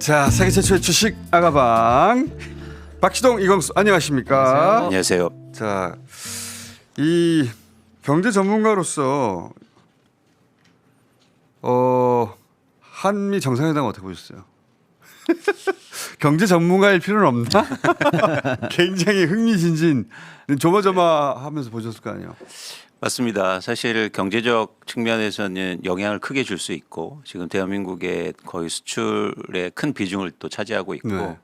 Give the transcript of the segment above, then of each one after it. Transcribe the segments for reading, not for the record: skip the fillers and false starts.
자, 세계 최초의 주식 아가방 박시동 이광수 안녕하십니까? 안녕하세요. 자, 이 경제 전문가로서 한미 정상회담 어떻게 보셨어요? 경제 전문가일 필요는 없나? 굉장히 흥미진진 조마조마하면서 보셨을 거 아니에요? 맞습니다. 사실 경제적 측면에서는 영향을 크게 줄 수 있고 지금 대한민국의 거의 수출의 큰 비중을 또 차지하고 있고 네.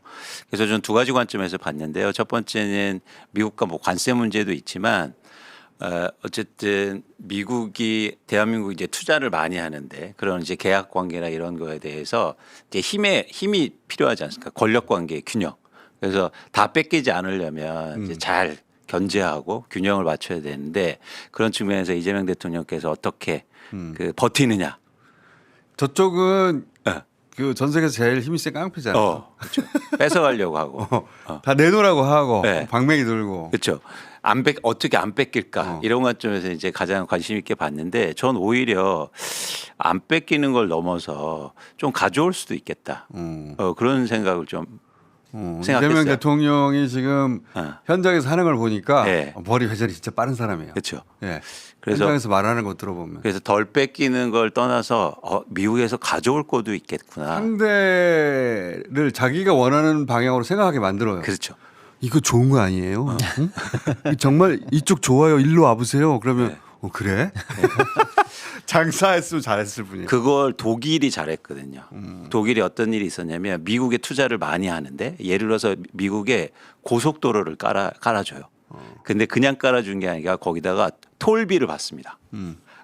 그래서 저는 두 가지 관점에서 봤는데요. 첫 번째는 미국과 뭐 관세 문제도 있지만 어쨌든 미국이 대한민국이 이제 투자를 많이 하는데 그런 이제 계약 관계나 이런 거에 대해서 이제 힘이 필요하지 않습니까? 권력 관계의 균형. 그래서 다 뺏기지 않으려면 이제 잘 견제하고 균형을 맞춰야 되는데 그런 측면에서 이재명 대통령께서 어떻게 그 버티느냐. 저쪽은 네. 그 전 세계에서 제일 힘이 센 깡패잖아요. 그렇죠. 뺏어가려고 하고. 다 내놓으라고 하고 네. 방맹이 들고. 그렇죠. 어떻게 안 뺏길까 이런 관점에서 이제 가장 관심 있게 봤는데 전 오히려 안 뺏기는 걸 넘어서 좀 가져올 수도 있겠다. 그런 생각을 좀 생각했어요. 이재명 대통령이 지금 현장에서 하는 걸 보니까 네. 머리 회전이 진짜 빠른 사람이에요. 그렇죠. 예. 그래서 현장에서 말하는 거 들어보면 그래서 덜 뺏기는 걸 떠나서 미국에서 가져올 것도 있겠구나. 상대를 자기가 원하는 방향으로 생각하게 만들어요. 그렇죠. 이거 좋은 거 아니에요? 응? 정말 이쪽 좋아요. 일로 와보세요. 그러면 네. 그래? 장사했으면 잘했을 뿐이에요. 그걸 독일이 잘했거든요. 독일이 어떤 일이 있었냐면 미국에 투자를 많이 하는데 예를 들어서 미국에 고속도로를 깔아줘요. 근데 그냥 깔아준 게 아니라 거기다가 톨비를 받습니다.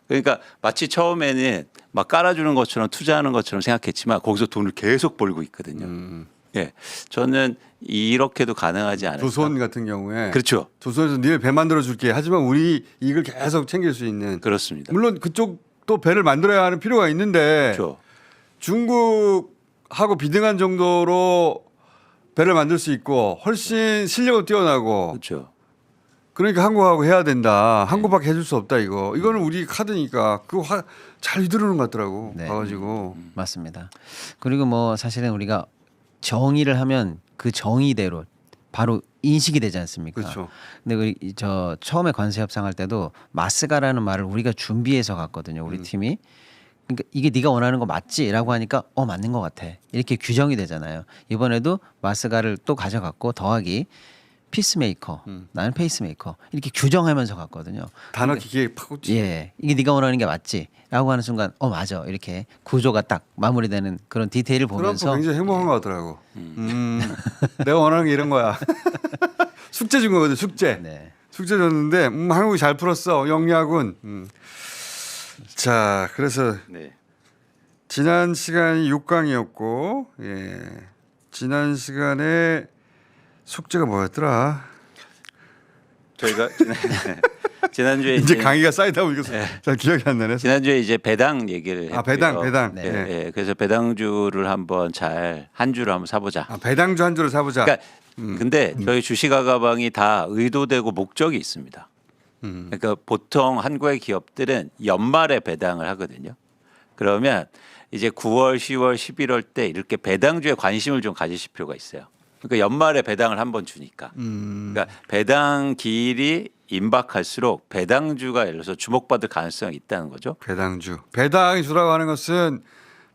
그러니까 마치 처음에는 막 깔아주는 것처럼 투자하는 것처럼 생각했지만 거기서 돈을 계속 벌고 있거든요. 예, 저는 이렇게도 가능하지 않을까. 조선 같은 경우에 그렇죠. 조선에서 니네 배 만들어 줄게. 하지만 우리 이익을 계속 챙길 수 있는. 그렇습니다. 물론 그쪽도 배를 만들어야 하는 필요가 있는데 그렇죠. 중국하고 비등한 정도로 배를 만들 수 있고 훨씬 실력은 뛰어나고 그렇죠. 그러니까 한국하고 해야 된다. 한국밖에 해줄 수 없다 이거. 이거는 우리 카드니까 그거 잘 휘두르는 것 같더라고. 네. 가가지고. 맞습니다. 그리고 뭐 사실은 우리가 정의를 하면 그 정의대로 바로 인식이 되지 않습니까? 그렇죠. 근데 저 처음에 관세 협상할 때도 마스가라는 말을 우리가 준비해서 갔거든요. 우리 팀이. 그러니까 이게 네가 원하는 거 맞지라고 하니까 맞는 것 같아. 이렇게 규정이 되잖아요. 이번에도 마스가를 또 가져갔고 더하기 피스메이커, 나는 페이스메이커 이렇게 규정하면서 갔거든요. 단어 기계에 파고치. 예, 이게 네가 원하는 게 맞지라고 하는 순간 맞아 이렇게 구조가 딱 마무리되는 그런 디테일을 트럼프 보면서 굉장히 행복한 것 같더라고. 내가 원하는 게 이런 거야. 숙제 준 거거든. 숙제. 네. 숙제 줬는데 한국이 잘 풀었어. 영리하군. 자, 그래서 네. 지난 시간이 6강이었고 지난 시간에 숙제가 뭐였더라? 저희가 지난주에 이제 강의가 쌓이다 보니까 잘 기억이 안 나네. 지난주에 이제 배당 얘기를 했고요. 배당. 네. 예, 그래서 배당주를 한번 한 주를 한번 사보자. 배당주 한 주를 사보자. 그러니까 근데 저희 주식아 가방이 다 의도되고 목적이 있습니다. 그러니까 보통 한국의 기업들은 연말에 배당을 하거든요. 그러면 이제 9월, 10월, 11월 때 이렇게 배당주에 관심을 좀 가지실 필요가 있어요. 그러니까 연말에 배당을 한번 주니까. 그러니까 배당 기일이 임박할수록 배당주가 예를 들어서 주목받을 가능성이 있다는 거죠. 배당주. 배당 주라고 하는 것은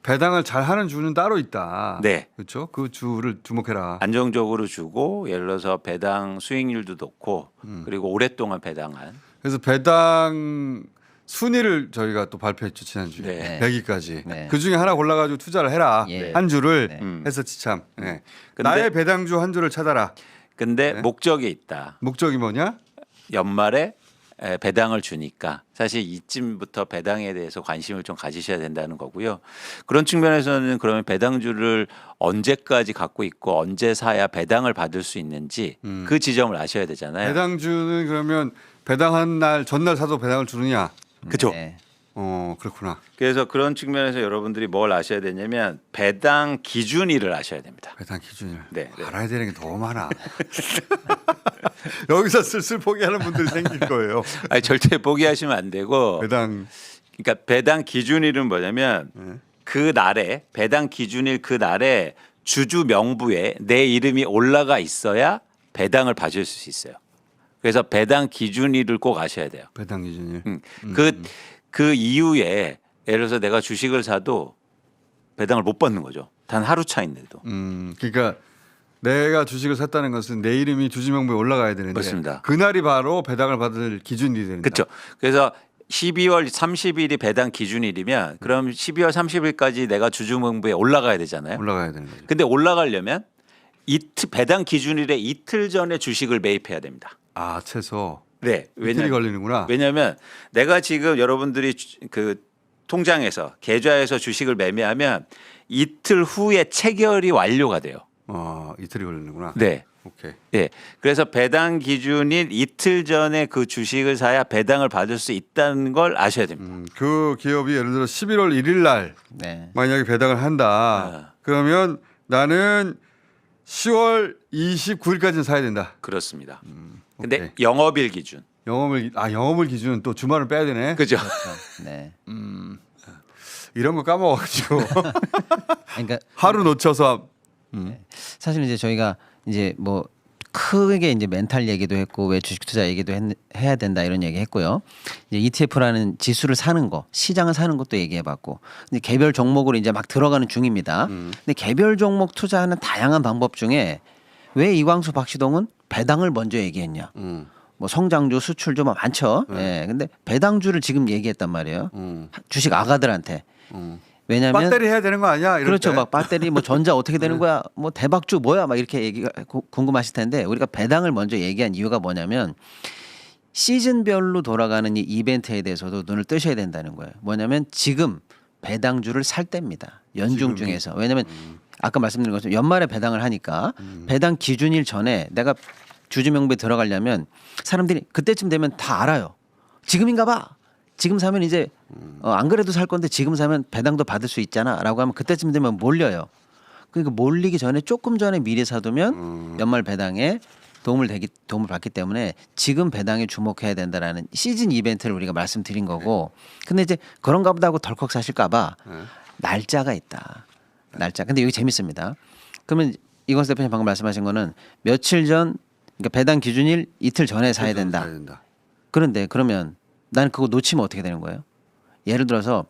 배당을 잘 하는 주는 따로 있다. 네. 그렇죠. 그 주를 주목해라. 안정적으로 주고 예를 들어서 배당 수익률도 높고 그리고 오랫동안 배당한. 그래서 배당 순위를 저희가 또 발표했죠 지난주에 네. 100위까지. 네. 그 중에 하나 골라가지고 투자를 해라. 예. 한 주를 네. 해서 지참. 근데- 나의 배당주 한 주를 찾아라. 근데 목적이 있다. 목적이 뭐냐? 연말에 배당을 주니까 사실 이쯤부터 배당에 대해서 관심을 좀 가지셔야 된다는 거고요. 그런 측면에서는 그러면 배당주를 언제까지 갖고 있고 언제 사야 배당을 받을 수 있는지 그 지점을 아셔야 되잖아요. 배당주는 그러면 배당한 날 전날 사도 배당을 주느냐? 그죠? 네. 그렇구나. 그래서 그런 측면에서 여러분들이 뭘 아셔야 되냐면 배당 기준일을 아셔야 됩니다. 배당 기준을 네. 알아야 되는 게 너무 많아. 여기서 슬슬 포기하는 분들이 생길 거예요. 아니, 절대 포기하시면 안 되고 배당 그러니까 배당 기준일은 뭐냐면 그 날에 배당 기준일 그 날에 주주 명부에 내 이름이 올라가 있어야 배당을 받을 수 있어요. 그래서 배당 기준일을 꼭 아셔야 돼요. 배당 기준일. 그 이후에 예를 들어서 내가 주식을 사도 배당을 못 받는 거죠. 단 하루 차인데도. 그러니까 내가 주식을 샀다는 것은 내 이름이 주주명부에 올라가야 되는데 맞습니다. 그날이 바로 배당을 받을 기준이 된다. 그렇죠. 그래서 12월 30일이 배당 기준일이면 그럼 12월 30일까지 내가 주주명부에 올라가야 되잖아요. 올라가야 되는 거죠. 근데 올라가려면 배당 기준일에 이틀 전에 주식을 매입해야 됩니다. 아 최소 네. 이틀이 걸리는구나. 왜냐하면 내가 지금 여러분들이 그 통장에서 계좌에서 주식을 매매하면 이틀 후에 체결이 완료가 돼요. 이틀이 걸리는구나. 네. 오케이. 예. 그래서 배당 기준일 이틀 전에 그 주식을 사야 배당을 받을 수 있다는 걸 아셔야 됩니다. 그 기업이 예를 들어 11월 1일 날 네. 만약에 배당을 한다. 그러면 나는 10월 29일까지는 사야 된다. 그렇습니다. 근데 오케이. 영업일 기준. 영업을 기준 또 주말을 빼야 되네. 그죠? 네. 이런 거 까먹어가지고 그러니까 하루 놓쳐서 사실 이제 저희가 이제 뭐 크게 이제 멘탈 얘기도 했고 왜 주식 투자 얘기도 해야 된다 이런 얘기 했고요. 이제 ETF라는 지수를 사는 거, 시장을 사는 것도 얘기해봤고, 근데 개별 종목으로 이제 막 들어가는 중입니다. 근데 개별 종목 투자하는 다양한 방법 중에 왜 이광수 박시동은 배당을 먼저 얘기했냐? 뭐 성장주, 수출주 뭐 많죠. 예. 근데 배당주를 지금 얘기했단 말이에요. 주식 아가들한테. 왜냐하면 배터리 해야 되는 거 아니야? 이럴 그렇죠. 때. 막 배터리 뭐 전자 어떻게 되는 거야? 뭐 대박주 뭐야? 막 이렇게 얘기가 궁금하실 텐데 우리가 배당을 먼저 얘기한 이유가 뭐냐면 시즌별로 돌아가는 이 이벤트에 대해서도 눈을 뜨셔야 된다는 거예요. 뭐냐면 지금 배당주를 살 때입니다. 연중 중에서. 왜냐하면 아까 말씀드린 것처럼 연말에 배당을 하니까 배당 기준일 전에 내가 주주명부에 들어가려면 사람들이 그때쯤 되면 다 알아요. 지금인가 봐. 지금 사면 이제 안 그래도 살 건데 지금 사면 배당도 받을 수 있잖아라고 하면 그때쯤 되면 몰려요. 그러니까 몰리기 전에 조금 전에 미리 사두면 연말 배당에 도움을 받기 때문에 지금 배당에 주목해야 된다라는 시즌 이벤트를 우리가 말씀드린 거고. 근데 이제 그런가 보다 하고 덜컥 사실까 봐 날짜가 있다. 날짜. 근데 여기 재밌습니다. 그러면 이광수 대표님 방금 말씀하신 거는 며칠 전 그러니까 배당 기준일 이틀 전에 사야 된다. 그런데 그러면 나는 그거 놓치면 어떻게 되는 거예요? 예를 들어서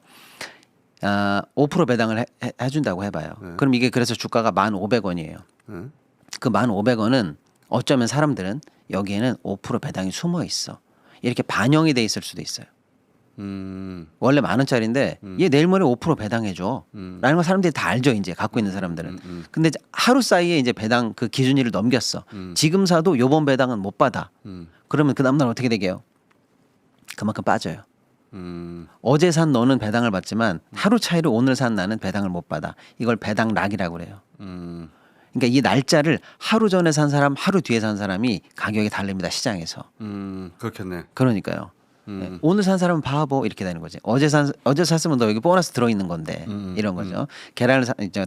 5% 배당을 해준다고 해봐요. 그럼 이게 그래서 주가가 1,500원이에요. 그 1,500원은 어쩌면 사람들은 여기에는 5% 배당이 숨어 있어. 이렇게 반영이 돼 있을 수도 있어요. 원래 10,000원짜리인데 얘 내일 모레 5% 배당해줘. 라는 걸 사람들이 다 알죠. 이제 갖고 있는 사람들은. 근데 이제 하루 사이에 이제 배당 그 기준일을 넘겼어. 지금 사도 요번 배당은 못 받아. 그러면 그 다음날 어떻게 되게요? 그만큼 빠져요. 어제 산 너는 배당을 받지만 하루 차이로 오늘 산 나는 배당을 못 받아. 이걸 배당락이라고 그래요. 그러니까 이 날짜를 하루 전에 산 사람, 하루 뒤에 산 사람이 가격이 다릅니다. 시장에서. 그렇겠네. 그러니까 네. 오늘 산 사람은 바보 이렇게 되는 거지. 어제 샀으면 너 여기 보너스 들어 있는 건데 이런 거죠.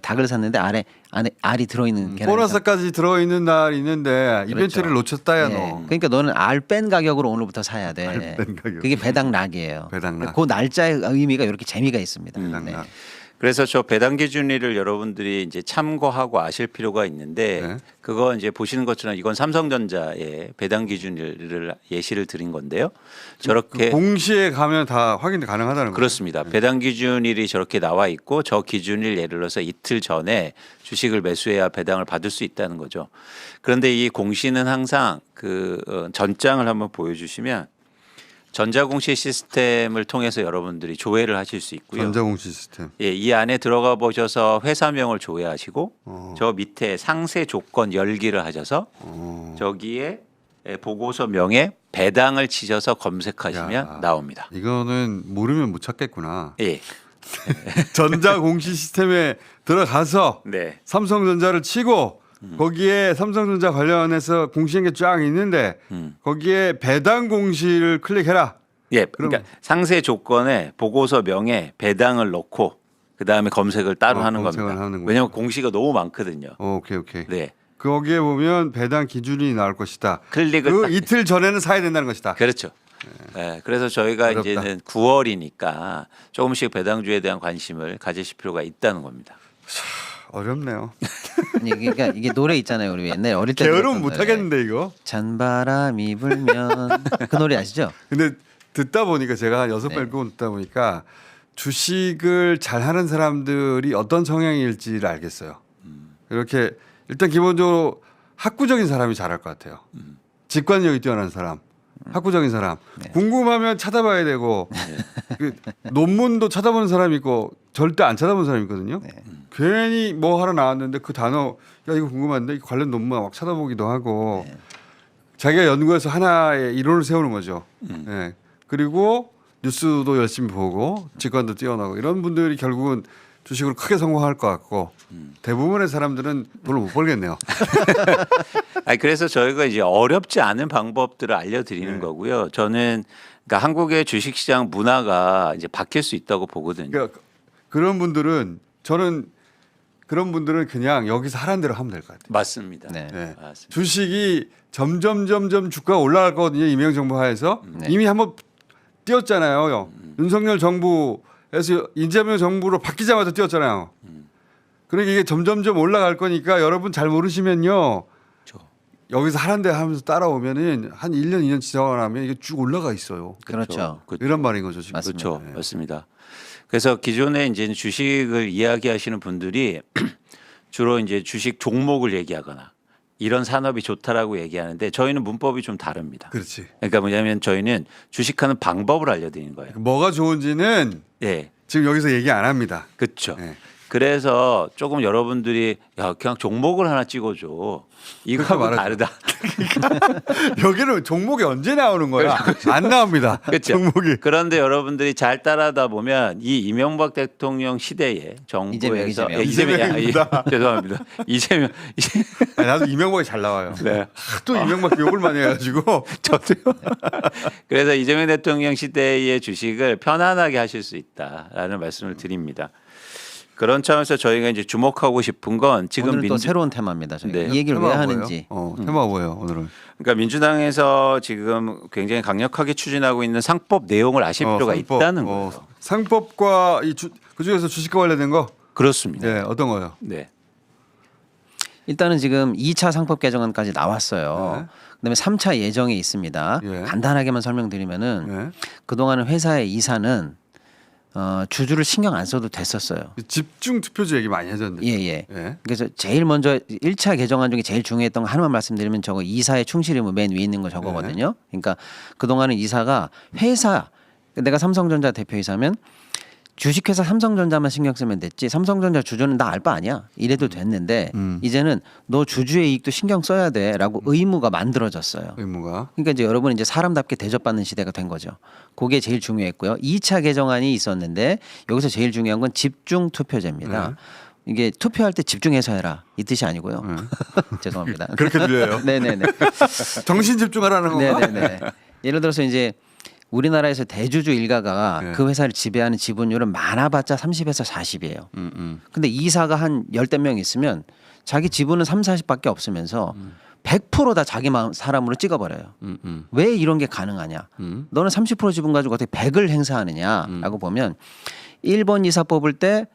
닭을 샀는데 안에 알이 들어 있는 계란을 보너스까지 들어 있는 날 있는데 이벤트를 놓쳤다야 네. 너. 그러니까 너는 알 뺀 가격으로 오늘부터 사야 돼. 알 뺀 가격. 그게 배당락이에요. 배당락. 그 날짜의 의미가 이렇게 재미가 있습니다. 배당락. 네. 그래서 저 배당 기준일을 여러분들이 이제 참고하고 아실 필요가 있는데 네. 그거 이제 보시는 것처럼 이건 삼성전자의 배당 기준일을 예시를 드린 건데요. 저렇게 공시에 가면 다 확인 가능하다는 거죠. 그렇습니다. 배당 기준일이 저렇게 나와 있고 저 기준일 예를 들어서 이틀 전에 주식을 매수해야 배당을 받을 수 있다는 거죠. 그런데 이 공시는 항상 그 전장을 한번 보여주시면 전자공시 시스템을 통해서 여러분들이 조회를 하실 수 있고요. 전자공시 시스템. 예, 이 안에 들어가 보셔서 회사명을 조회하시고 저 밑에 상세 조건 열기를 하셔서 저기에 보고서명에 배당을 치셔서 검색하시면 야. 나옵니다. 이거는 모르면 못 찾겠구나. 예. 전자공시 시스템에 들어가서 네. 삼성전자를 치고 거기에 삼성전자 관련해서 공시한 게 쫙 있는데 거기에 배당 공시를 클릭해라. 예. 그러니까 상세 조건에 보고서명에 배당을 넣고 그다음에 검색을 따로 하는 검색을 겁니다. 하는군요. 왜냐하면 공시가 너무 많거든요. 오케이. 네. 거기에 보면 배당 기준이 나올 것이다. 클릭을 그 딱 이틀 전에는 사야 된다는 것이다. 그렇죠. 네, 그래서 저희가 어렵다. 이제는 9월이니까 조금씩 배당주에 대한 관심을 가지실 필요가 있다는 겁니다. 어렵네요. 그러니까 이게 노래 있잖아요. 우리 옛날에 어릴 때 게으르면 들었던 못 노래. 하겠는데 이거. 찬바람이 불면 그 노래 아시죠? 근데 듣다 보니까 제가 한 6번 네. 7번 듣다 보니까 주식을 잘하는 사람들이 어떤 성향일지를 알겠어요. 이렇게 일단 기본적으로 학구적인 사람이 잘할 것 같아요. 직관력이 뛰어난 사람, 학구적인 사람. 궁금하면 찾아봐야 되고 그 논문도 찾아보는 사람이 있고 절대 안 찾아보는 사람이 있거든요. 괜히 뭐 하러 나왔는데 그 단어 야 이거 궁금한데 관련 논문 막 찾아보기도 하고 자기가 연구해서 하나의 이론을 세우는 거죠. 예. 그리고 뉴스도 열심히 보고 직관도 뛰어나고 이런 분들이 결국은 주식으로 크게 성공할 것 같고 대부분의 사람들은 돈을 못 벌겠네요. 아니 그래서 저희가 이제 어렵지 않은 방법들을 알려드리는 거고요. 저는 그러니까 한국의 주식시장 문화가 이제 바뀔 수 있다고 보거든요. 그러니까 그런 분들은 저는 그런 분들은 그냥 여기서 하라는 대로 하면 될 것 같아요. 맞습니다. 네. 네. 맞습니다. 주식이 점점 주가가 올라갈 거거든요. 이명 정부 하에서 이미 한번 뛰었잖아요. 윤석열 정부에서 이재명 정부로 바뀌자마자 뛰었잖아요. 그러니까 이게 점점 올라갈 거니까 여러분 잘 모르시면요. 그렇죠. 여기서 하라는 대로 하면서 따라오면은 한 1년 2년 지나고 나면 이게 쭉 올라가 있어요. 그렇죠. 이런 말인 거죠 지금. 맞습니다. 그렇죠. 맞습니다. 그래서 기존에 이제 주식을 이야기하시는 분들이 주로 이제 주식 종목을 얘기하거나 이런 산업이 좋다라고 얘기하는데 저희는 문법이 좀 다릅니다. 그렇지. 그러니까 뭐냐면 저희는 주식하는 방법을 알려드리는 거예요. 뭐가 좋은지는 예, 지금 여기서 얘기 안 합니다. 그렇죠. 네. 그래서 조금 여러분들이 야 그냥 종목을 하나 찍어줘. 이거하고 그렇게 다르다. 여기는 종목이 언제 나오는 거야? 안 나옵니다. 그렇죠. 종목이. 그런데 여러분들이 잘 따라다 보면 이 이명박 대통령 시대에 정부에서 이재명. 이재명입니다. 죄송합니다. 이재명 아니, 나도 이명박이 잘 나와요. 네. 또 이명박 욕을 많이 해가지고. 저도요. 그래서 이재명 대통령 시대의 주식을 편안하게 하실 수 있다라는 말씀을 드립니다. 그런 차원에서 저희가 이제 주목하고 싶은 건 지금 오늘은 또 새로운 테마입니다. 저희가 네. 이 얘기를 왜 테마가 하는지. 뭐예요? 테마가 뭐예요 오늘은? 그러니까 민주당에서 지금 굉장히 강력하게 추진하고 있는 상법 내용을 아실 필요가 상법. 있다는 거예요. 상법과 그 중에서 주식과 관련된 거? 그렇습니다. 네, 어떤 거요? 네. 일단은 지금 2차 상법 개정안까지 나왔어요. 네. 그다음에 3차 예정에 있습니다. 예. 간단하게만 설명드리면은 네. 그동안은 회사의 이사는 주주를 신경 안 써도 됐었어요. 집중 투표제 얘기 많이 하셨는데. 예. 예. 그래서 제일 먼저 1차 개정안 중에 제일 중요했던 거 하나만 말씀드리면 저거 이사의 충실 의무 맨 위에 있는 거 저거거든요. 그러니까 그동안은 이사가 회사 내가 삼성전자 대표이사면 주식회사 삼성전자만 신경 쓰면 됐지 삼성전자 주주는 나 알 바 아니야 이래도 됐는데 이제는 너 주주의 이익도 신경 써야 돼라고 의무가 만들어졌어요. 의무가. 그러니까 이제 여러분 이제 사람답게 대접받는 시대가 된 거죠. 그게 제일 중요했고요. 2차 개정안이 있었는데 여기서 제일 중요한 건 집중 투표제입니다. 이게 투표할 때 집중해서 해라 이 뜻이 아니고요. 죄송합니다. 그렇게 들려요. 네네네. 정신 집중하라는 건가? 네네네. 예를 들어서 이제 우리나라에서 대주주 일가가 네. 그 회사를 지배하는 지분율은 많아봤자 30에서 40이에요. 근데 이사가 한 열댓 명 있으면 자기 지분은 3, 40밖에 없으면서 100%다 자기 마음 사람으로 찍어버려요. 왜 이런 게 가능하냐? 너는 30% 지분 가지고 어떻게 100을 행사하느냐라고 보면 1번 이사 뽑을 때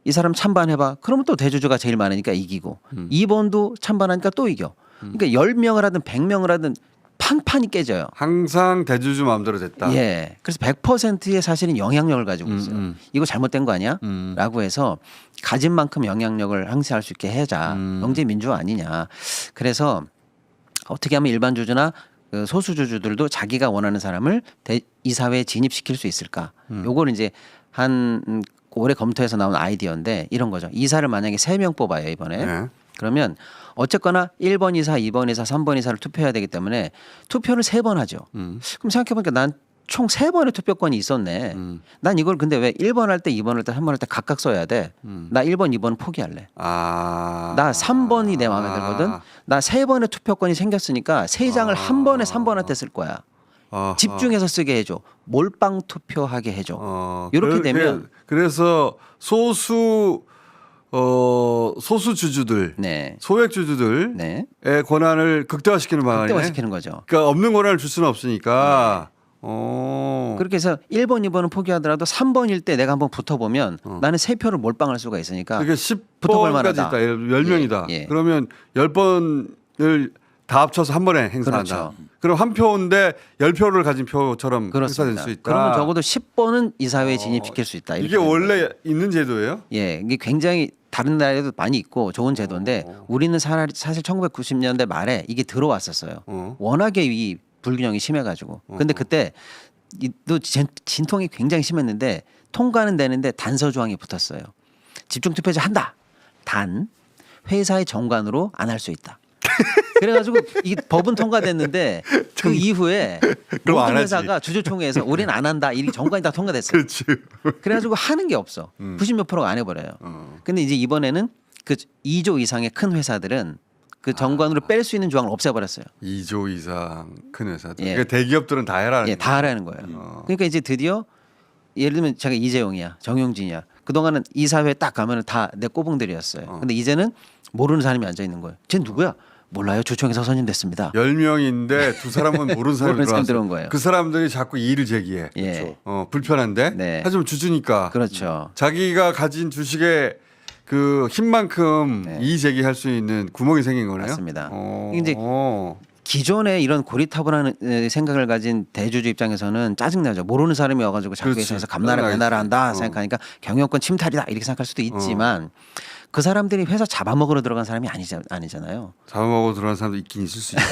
이 사람 찬반해봐. 그러면 또 대주주가 제일 많으니까 이기고 2번도 찬반하니까 또 이겨. 그러니까 10명을 하든 100명을 하든 판판이 깨져요. 항상 대주주 마음대로 됐다. 예. 그래서 100%의 사실은 영향력을 가지고 있어요. 이거 잘못된 거 아니야? 라고 해서 가진 만큼 영향력을 행사할 수 있게 해자. 영재 민주화 아니냐. 그래서 어떻게 하면 일반 주주나 그 소수 주주들도 자기가 원하는 사람을 이사회에 진입시킬 수 있을까? 요걸 이제 한 올해 검토해서 나온 아이디어인데 이런 거죠. 이사를 만약에 3명 뽑아요, 이번에. 네. 그러면 어쨌거나 1번 이사, 2번 이사, 3번 이사를 투표해야 되기 때문에 투표를 3번 하죠. 그럼 생각해보니까 난 총 3번의 투표권이 있었네. 난 이걸 근데 왜 1번 할 때, 2번 할 때, 3번 할 때 각각 써야 돼. 나 1번, 2번 포기할래. 아. 나 3번이 내 마음에 들거든. 나 3번의 투표권이 생겼으니까 3장을 한 번에 3번한테 쓸 거야. 아하. 집중해서 쓰게 해줘. 몰빵 투표하게 해줘. 이렇게 되면 그래서 소수 주주들, 네. 소액 주주들의 네. 권한을 극대화시키는 방안이네. 극대화시키는 거죠. 그러니까 없는 권한을 줄 수는 없으니까 그렇게 해서 1번, 2번은 포기하더라도 3번일 때 내가 한번 붙어보면 나는 3표를 몰빵할 수가 있으니까 그러니까 붙어볼 10번까지 만하다. 있다. 10명이다. 예, 예. 그러면 10번을 다 합쳐서 한 번에 행사한다. 그렇죠. 그럼 한 표인데 10표를 가진 표처럼 행사될 그렇습니다. 수 있다. 그러면 적어도 10번은 이 사회에 진입시킬 수 있다. 이렇게 이게 되는 원래 거죠. 있는 제도예요? 예, 이게 굉장히 다른 나라에도 많이 있고 좋은 제도인데 우리는 사실 1990년대 말에 이게 들어왔었어요. 워낙에 이 불균형이 심해가지고. 근데 그때 또 진통이 굉장히 심했는데 통과는 되는데 단서 조항이 붙었어요. 집중투표제 한다. 단 회사의 정관으로 안 할 수 있다. 그래가지고 이 법은 통과됐는데 그 이후에 그럼 안 모든 하지. 회사가 주주총회에서 우리는 안 한다. 이 정관이 다 통과됐어요. 그렇지. 그래가지고 하는 게 없어. 90몇 프로가 안 해버려요. 근데 이제 이번에는 그 2조 이상의 큰 회사들은 그 정관으로 뺄 수 있는 조항을 없애버렸어요. 2조 이상 큰 회사들. 예. 그러니까 대기업들은 다 해라. 예, 다 하라는 거예요. 그러니까 이제 드디어 예를 들면 제가 이재용이야, 정용진이야. 그동안은 이사회 딱 가면은 다 내 꼬붕들이었어요. 근데 이제는 모르는 사람이 앉아 있는 거예요. 쟤 누구야? 몰라요. 주총에서 선임됐습니다. 10명인데 두 사람은 모르는 사람이 모르는 사람 들어왔어. 들어온 거예요. 그 사람들이 자꾸 이의를 제기해. 예. 불편한데. 네. 하지만 주주니까. 그렇죠. 자기가 가진 주식의 그 힘만큼 네. 이의 제기할 수 있는 구멍이 생긴 거네요. 맞습니다. 어. 이제 기존에 이런 고리타분한 생각을 가진 대주주 입장에서는 짜증나죠. 모르는 사람이 와가지고 자꾸 그렇지. 회사에서 감나라 짜증나겠지. 배나라 한다 어. 생각하니까 경영권 침탈이다 이렇게 생각할 수도 있지만 그 사람들이 회사 잡아먹으러 들어간 사람이 아니잖아요. 잡아먹어 들어간 사람도 있긴 있을 수 있죠.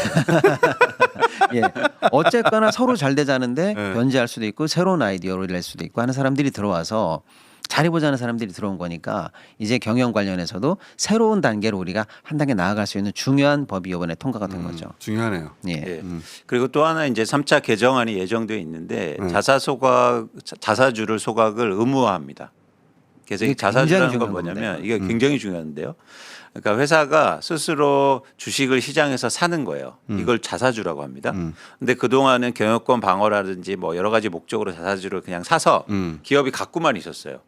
예. 어쨌거나 서로 잘 되자는데 네. 변제할 수도 있고 새로운 아이디어를 낼 수도 있고 하는 사람들이 들어와서 잘해보자는 사람들이 들어온 거니까 이제 경영 관련해서도 새로운 단계로 우리가 한 단계 나아갈 수 있는 중요한 법이 이번에 통과가 된 거죠. 중요하네요. 예. 예. 그리고 또 하나 이제 3차 개정안이 예정되어 있는데 자사주를 소각을 의무화합니다. 그래서 이 이게 자사주라는 굉장히 건 중요한 뭐냐면 건데. 이게 굉장히 중요한데요. 그러니까 회사가 스스로 주식을 시장에서 사는 거예요. 이걸 자사주라고 합니다. 근데 그동안은 경영권 방어라든지 뭐 여러 가지 목적으로 자사주를 그냥 사서 기업이 갖고만 있었어요.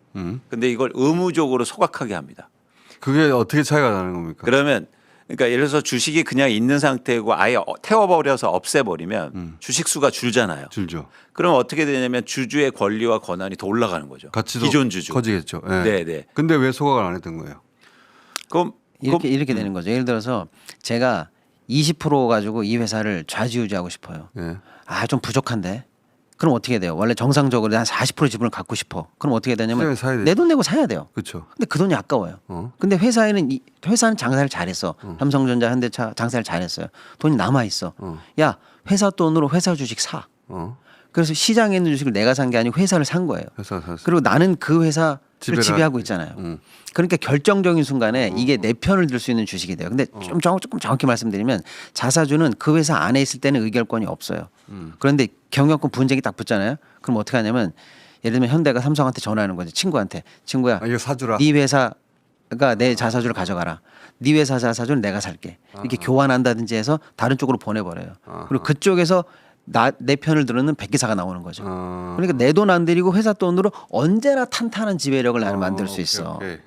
근데 이걸 의무적으로 소각하게 합니다. 그게 어떻게 차이가 나는 겁니까? 그러면 그러니까 예를 들어서 주식이 그냥 있는 상태고 아예 태워버려서 없애버리면 주식 수가 줄잖아요. 줄죠. 그럼 어떻게 되냐면 주주의 권리와 권한이 더 올라가는 거죠. 가치도 기존 주주. 커지겠죠. 예. 네, 네. 근데 왜 소각을 안 했던 거예요? 그럼 이렇게 되는 거죠. 예를 들어서 제가 20% 가지고 이 회사를 좌지우지하고 싶어요. 예. 아, 좀 부족한데. 그럼 어떻게 돼요? 원래 정상적으로 한 40% 지분을 갖고 싶어. 그럼 어떻게 되냐면 시장에 사야 되죠. 내 돈 내고 사야 돼요. 그렇죠. 근데 그 돈이 아까워요. 근데 회사는 장사를 잘했어. 삼성전자, 현대차 장사를 잘했어요. 돈이 남아 있어. 야, 회사 돈으로 회사 주식 사. 그래서 시장에 있는 주식을 내가 산 게 아니고 회사를 산 거예요. 회사 샀어. 그리고 나는 그 회사를 지배를 지배하고 하지. 있잖아요. 그러니까 결정적인 순간에 이게 내 편을 들 수 있는 주식이 돼요. 근데 조금 정확히 말씀드리면 자사주는 그 회사 안에 있을 때는 의결권이 없어요. 그런데 경영권 분쟁이 딱 붙잖아요. 그럼 어떻게 하냐면 예를 들면 현대가 삼성한테 전화하는 거지. 친구한테. 친구야. 아, 이거 사주라. 네 회사가 내 자사주를 가져가라. 네 회사 자사주는 내가 살게. 이렇게 교환한다든지 해서 다른 쪽으로 보내버려요. 그리고 그쪽에서 내 편을 들어는 백기사가 나오는 거죠. 그러니까 내 돈 안 들이고 회사 돈으로 언제나 탄탄한 지배력을 나는 만들 수 있어. 오케이.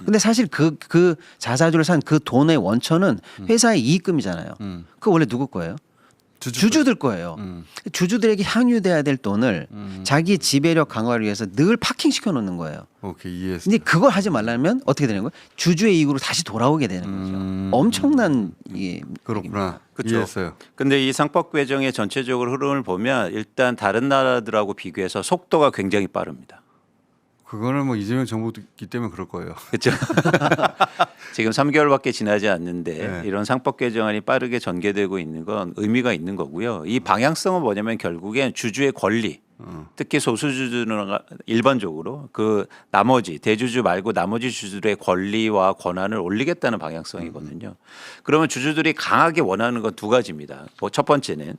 근데 사실 그 자사주를 산 그 돈의 원천은 회사의 이익금이잖아요. 그거 원래 누구 거예요? 주주들 거예요. 주주들에게 향유돼야 될 돈을 자기 지배력 강화를 위해서 늘 파킹시켜 놓는 거예요. 오케이 이해했어. 근데 그걸 하지 말라면 어떻게 되는 거예요? 주주의 이익으로 다시 돌아오게 되는 거죠. 엄청난 이게 그렇구나. 그렇죠. 이해했어요. 근데 이 상법 개정의 전체적으로 흐름을 보면 일단 다른 나라들하고 비교해서 속도가 굉장히 빠릅니다. 그거는 뭐 이재명 정부기 때문에 그럴 거예요. 그렇죠. 지금 3개월밖에 지나지 않는데 네. 이런 상법 개정안이 빠르게 전개되고 있는 건 의미가 있는 거고요. 이 방향성은 뭐냐면 결국엔 주주의 권리, 특히 소수주주는 일반적으로 그 나머지 대주주 말고 나머지 주주들의 권리와 권한을 올리겠다는 방향성이거든요. 그러면 주주들이 강하게 원하는 건 두 가지입니다. 뭐 첫 번째는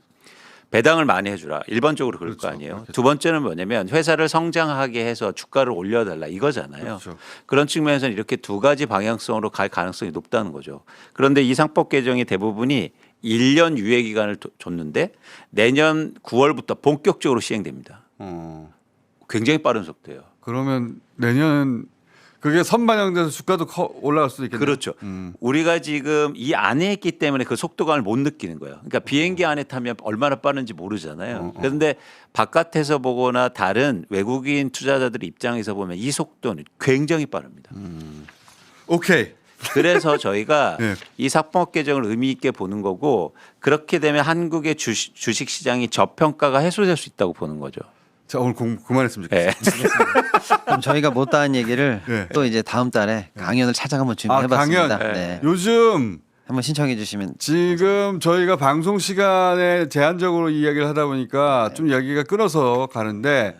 배당을 많이 해주라. 일반적으로 그럴 거 아니에요. 그렇겠죠. 두 번째는 뭐냐면 회사를 성장하게 해서 주가를 올려달라 이거잖아요. 그렇죠. 그런 측면에서는 이렇게 두 가지 방향성으로 갈 가능성이 높다는 거죠. 그런데 이 상법 개정의 대부분이 1년 유예 기간을 줬는데 내년 9월부터 본격적으로 시행됩니다. 굉장히 빠른 속도예요. 그러면 내년 그게 선반영돼서 주가도 올라갈 수도 있겠네요. 그렇죠. 우리가 지금 이 안에 있기 때문에 그 속도감을 못 느끼는 거예요. 그러니까 비행기 안에 타면 얼마나 빠른지 모르잖아요. 그런데 바깥에서 보거나 다른 외국인 투자자들 입장에서 보면 이 속도는 굉장히 빠릅니다. 오케이. 그래서 저희가 네. 이 삭봉업 개정을 의미 있게 보는 거고 그렇게 되면 한국의 주식 시장이 저평가가 해소될 수 있다고 보는 거죠. 자 오늘 그만했으면 좋겠어요. 네. 그럼 저희가 못다한 얘기를 네. 또 이제 다음 달에 강연을 찾아 한번 준비해봤습니다. 강연. 네. 요즘 한번 신청해 주시면 지금 저희가 방송 시간에 제한적으로 이야기를 하다 보니까 좀 여기가 끊어서 가는데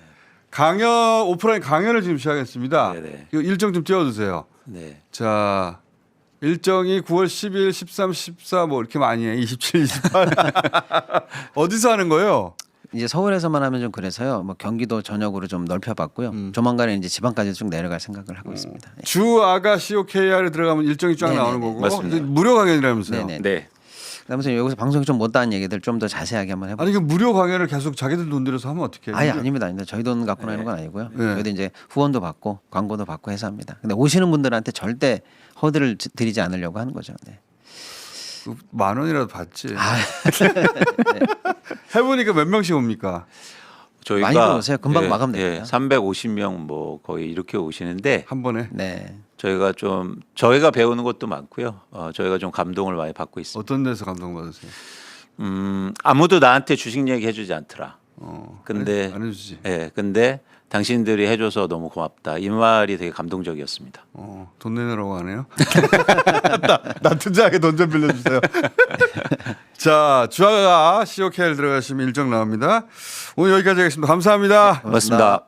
강연 오프라인 강연을 지금 시작했습니다. 네네. 이거 일정 좀 띄워주세요. 네. 자 일정이 9월 10일, 13, 14 뭐 이렇게 많이 해. 27, 28 어디서 하는 거예요? 이제 서울에서만 하면 좀 그래서요. 뭐 경기도 전역으로 좀 넓혀봤고요. 조만간에 이제 지방까지 쭉 내려갈 생각을 하고 있습니다. 네. 주 아가 COKR에 들어가면 일정이 쫙 네네네. 나오는 거고 맞습니다. 이제 무료 강연이라면서요. 네네. 네. 그다음에 여기서 방송에 좀 못다한 얘기들 좀 더 자세하게 한번 해볼게요. 아니 그 무료 강연을 계속 자기들 돈 들여서 하면 어떻게 해요? 아예 아닙니다. 저희 돈 갖고 하는 건 아니고요. 네. 저희도 이제 후원도 받고 광고도 받고 해서 합니다. 근데 오시는 분들한테 절대 허들을 드리지 않으려고 하는 거죠. 네. 만 원이라도 받지. 아, 해보니까 몇 명씩 옵니까? 저희가 많이 들어오세요. 금방 마감됩니다. 350명 뭐 거의 이렇게 오시는데 한 번에 네. 저희가 배우는 것도 많고요. 저희가 좀 감동을 많이 받고 있습니다. 어떤 데서 감동받으세요? 아무도 나한테 주식 얘기 해주지 않더라. 근데 안 해주지. 근데 당신들이 해줘서 너무 고맙다. 이 말이 되게 감동적이었습니다. 돈 내놓으라고 하네요. 나 투자하게 돈 좀 빌려주세요. 자, 주아가 COKR 들어가시면 일정 나옵니다. 오늘 여기까지 하겠습니다. 감사합니다. 고맙습니다.